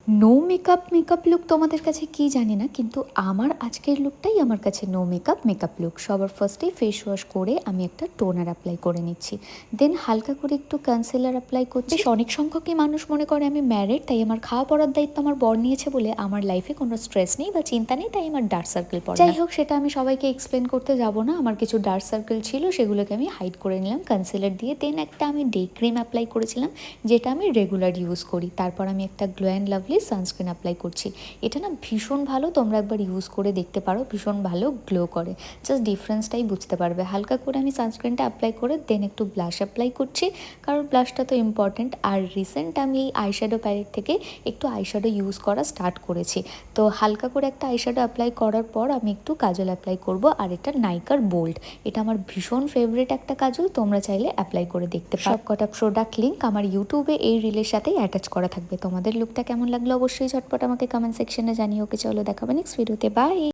No makeup look তোমাদের কাছে কি জানি না, কিন্তু আমার আজকের লুকটাই আমার কাছে নো মেকআপ লুক। সবার ফার্স্টে ফেস ওয়াশ করে আমি একটা টোনার অ্যাপ্লাই করে নিচ্ছি, দেন হালকা করে একটু কনসিলার অ্যাপ্লাই করছি। বেশ অনেক সংখ্যকই মানুষ মনে করে আমি ম্যারিড, তাই আমার খাওয়া পড়ার দায়িত্ব আমার বর নিয়েছে বলে আমার লাইফে কোনো স্ট্রেস নেই বা চিন্তা নেই, তাই আমার ডার্ক সার্কেল পড়ে। যাই হোক, সেটা আমি সবাইকে এক্সপ্লেন করতে যাব না। আমার কিছু ডার্ক সার্কেল ছিল, সেগুলোকে আমি হাইড করে নিলাম কনসিলার দিয়ে। দেন একটা আমি ডে ক্রিম অ্যাপ্লাই করেছিলাম, যেটা আমি রেগুলার ইউজ করি। তারপর আমি একটা glow and lovely sunscreen apply করছি। এটা না ভীষণ ভালো, তোমরা একবার ইউজ করে দেখতে পারো, ভীষণ ভালো গ্লো করে। জাস্ট ডিফারেন্সটাই বুঝতে পারবে। হালকা করে আমি সানস্ক্রিনটা অ্যাপ্লাই করে দেন একটু ব্লাশ অ্যাপ্লাই করছি, কারণ ব্লাশটা তো ইম্পর্টেন্ট। আর রিসেন্ট আমি এই আইশ্যাডো প্যালেট থেকে একটু আইশ্যাডো ইউজ করা স্টার্ট করেছি। তো হালকা করে একটা আইশ্যাডো অ্যাপ্লাই করার পর আমি একটু কাজল অ্যাপ্লাই করব, আর এটা নাইকার বোল্ড। এটা আমার ভীষণ ফেভারিট একটা কাজল, তোমরা চাইলে অ্যাপ্লাই করে দেখতে পারো। সব কটা প্রোডাক্ট লিঙ্ক আমার ইউটিউবে এই রিলের সাথেই অ্যাটাচ করা থাকবে। তোমাদের লুকটা কেমন লাগলো অবশ্যই ঝটপট আমাকে কমেন্ট সেকশনে জানিও। ওকে, চলো দেখাবে নেক্সট ভিডিওতে। বাই।